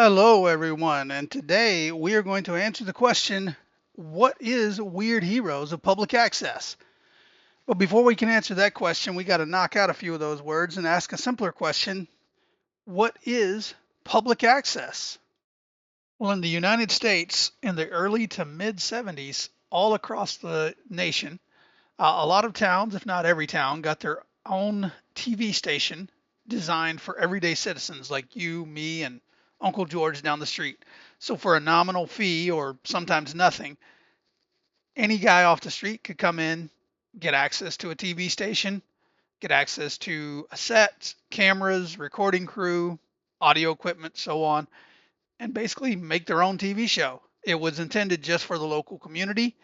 Hello, everyone, and today we are going to answer the question, what is Weird Heroes of Public Access? But before we can answer that question, we got to knock out a few of those words and ask a simpler question, what is public access? Well, in the United States, in the early to mid 70s, all across the nation, a lot of towns, if not every town, got their own TV station designed for everyday citizens like you, me, and Uncle George down the street. So for a nominal fee or sometimes nothing, any guy off the street could come in, get access to a TV station, get access to a set, cameras, recording crew, audio equipment, so on, and basically make their own TV show. It was intended just for the local community,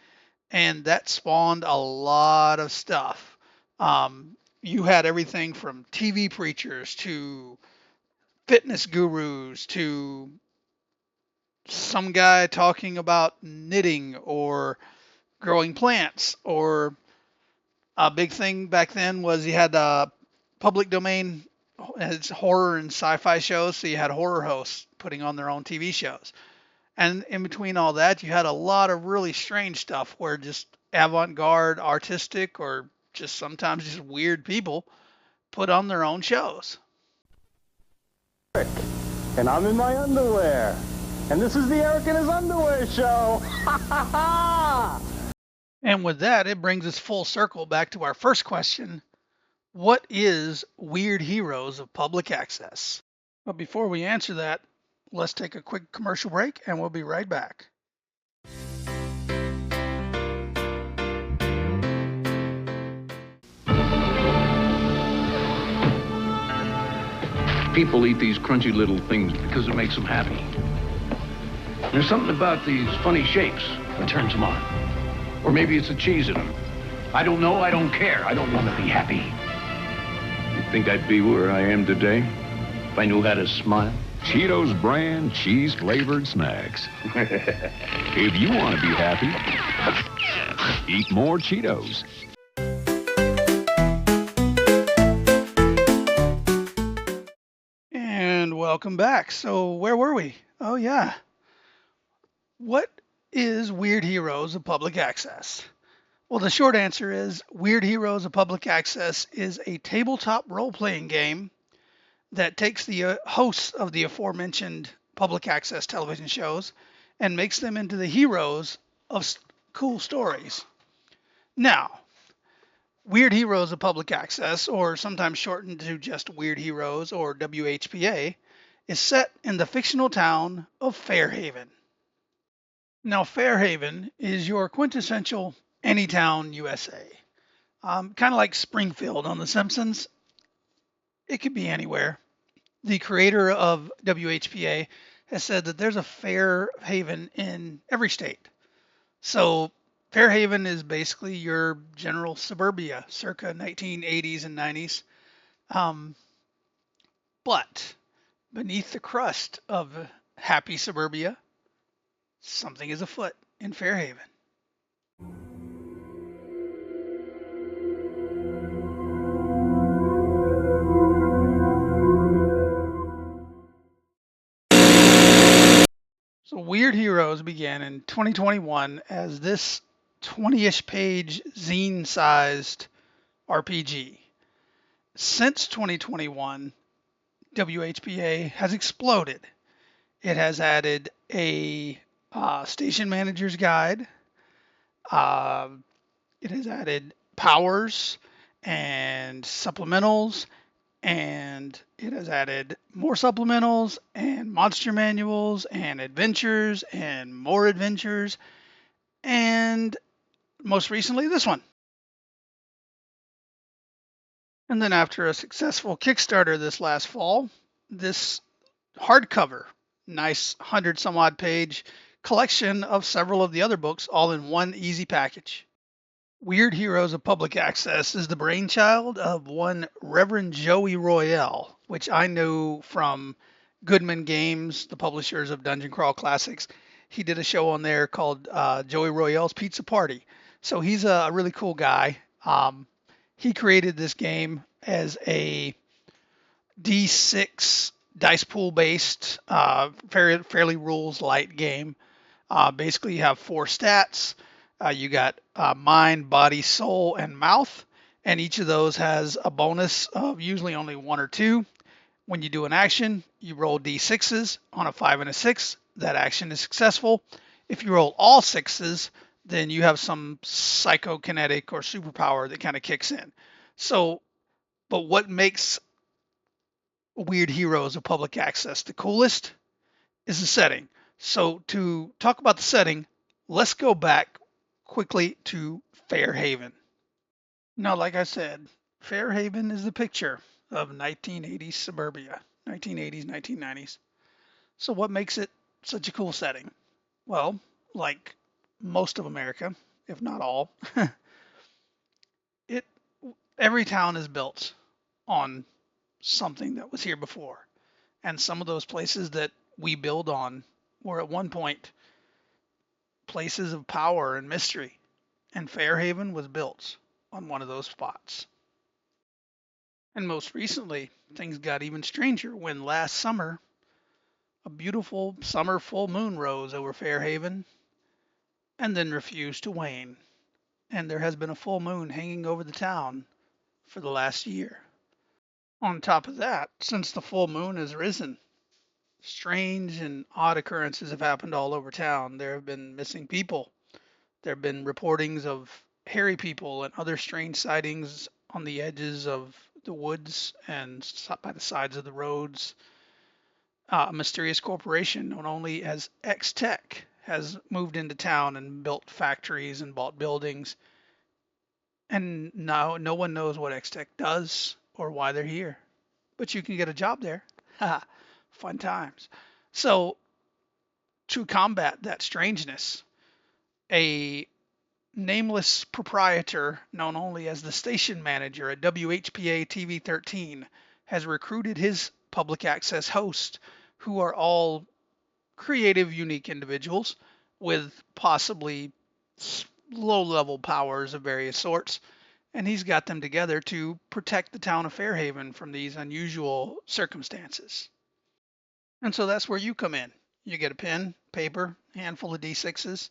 and that spawned a lot of stuff. You had everything from TV preachers to fitness gurus to some guy talking about knitting or growing plants, or a big thing back then was you had public domain, it's horror and sci-fi shows, so you had horror hosts putting on their own TV shows. And in between all that, you had a lot of really strange stuff where just avant-garde, artistic, or just sometimes just weird people put on their own shows. And I'm in my underwear. And this is the Eric in his underwear show. Ha ha ha! And with that, it brings us full circle back to our first question. What is Weird Heroes of Public Access? But before we answer that, let's take a quick commercial break and we'll be right back. People eat these crunchy little things because it makes them happy. There's something about these funny shapes that turns them on. Or maybe it's the cheese in them. I don't know, I don't care. I don't want to be happy. You think I'd be where I am today if I knew how to smile? Cheetos brand cheese-flavored snacks. If you want to be happy, eat more Cheetos. And welcome back. So where were we? Oh yeah. What is Weird Heroes of Public Access? Well, the short answer is Weird Heroes of Public Access is a tabletop role-playing game that takes the hosts of the aforementioned public access television shows and makes them into the heroes of cool stories. Now, Weird Heroes of Public Access, or sometimes shortened to just Weird Heroes or WHPA, is set in the fictional town of Fairhaven. Now, Fairhaven is your quintessential Anytown, USA. Kind of like Springfield on The Simpsons. It could be anywhere. The creator of WHPA has said that there's a Fairhaven in every state. So Fairhaven is basically your general suburbia circa 1980s and 90s. But beneath the crust of happy suburbia, something is afoot in Fairhaven. So Weird Heroes began in 2021 as this 20-ish page zine-sized RPG. Since 2021, WHPA has exploded. It has added a station manager's guide. It has added powers and supplementals, and it has added more supplementals and monster manuals and adventures and more adventures, and most recently this one. And then after a successful Kickstarter this last fall, this hardcover, nice 100 some odd page collection of several of the other books all in one easy package. Weird Heroes of Public Access is the brainchild of one Reverend Joey Royale, which I knew from Goodman Games, the publishers of Dungeon Crawl Classics. He did a show on there called Joey Royale's Pizza Party. So he's a really cool guy. He created this game as a D6 dice pool based, fairly rules light game. Basically, you have 4 stats. You got mind, body, soul, and mouth, and each of those has a bonus of usually only 1 or 2. When you do an action, you roll d6s. On a 5 and a 6, that action is successful. If you roll all 6s, then you have some psychokinetic or superpower that kind of kicks in. So, but what makes Weird Heroes of Public Access the coolest is the setting. So to talk about the setting, let's go back quickly to Fairhaven. Now, like I said, Fairhaven is the picture of 1980s suburbia, 1980s, 1990s. So what makes it such a cool setting? Well, like most of America, if not all, it every town is built on something that was here before. And some of those places that we build on were at one point places of power and mystery. And Fairhaven was built on one of those spots. And most recently, things got even stranger when last summer, a beautiful summer full moon rose over Fairhaven and then refused to wane. And there has been a full moon hanging over the town for the last year. On top of that, since the full moon has risen, strange and odd occurrences have happened all over town. There have been missing people. There have been reportings of hairy people and other strange sightings on the edges of the woods and by the sides of the roads. A mysterious corporation known only as X-Tech has moved into town and built factories and bought buildings. And now no one knows what X-Tech does or why they're here. But you can get a job there. Fun times. So to combat that strangeness, a nameless proprietor known only as the station manager at WHPA TV 13 has recruited his public access hosts, who are all creative, unique individuals with possibly low-level powers of various sorts, and he's got them together to protect the town of Fairhaven from these unusual circumstances. And so that's where you come in. You get a pen, paper, handful of D6s,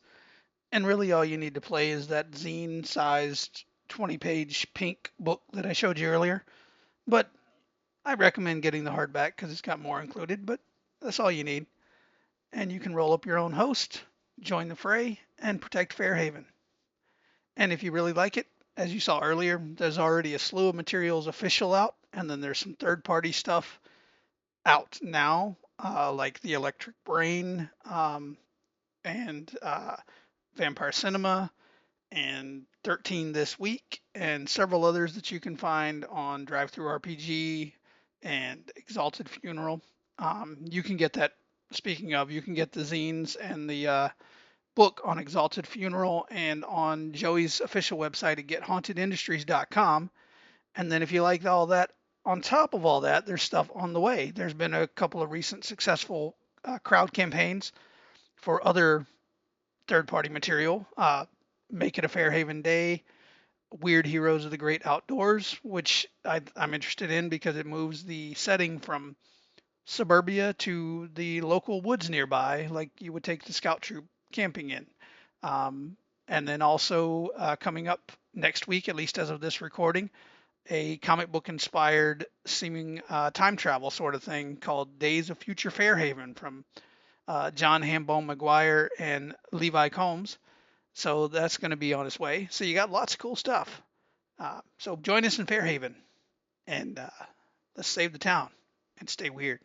and really all you need to play is that zine-sized 20-page pink book that I showed you earlier. But I recommend getting the hardback because it's got more included, but that's all you need. And you can roll up your own host, join the fray, and protect Fairhaven. And if you really like it, as you saw earlier, there's already a slew of materials official out, and then there's some third-party stuff out now, like the Electric Brain and Vampire Cinema and 13 This Week, and several others that you can find on DriveThruRPG and Exalted Funeral. You can get that. Speaking of, you can get the zines and the book on Exalted Funeral and on Joey's official website at GetHauntedIndustries.com. And then if you like all that, on top of all that, there's stuff on the way. There's been a couple of recent successful crowd campaigns for other third-party material. Make It a Fairhaven Day, Weird Heroes of the Great Outdoors, which I'm interested in because it moves the setting from suburbia to the local woods nearby, like you would take the scout troop camping in. And then also coming up next week, at least as of this recording, a comic book inspired seeming time travel sort of thing called Days of Future Fairhaven from John Hambone McGuire and Levi Combs. So that's going to be on its way. So you got lots of cool stuff. So join us in Fairhaven and let's save the town and stay weird.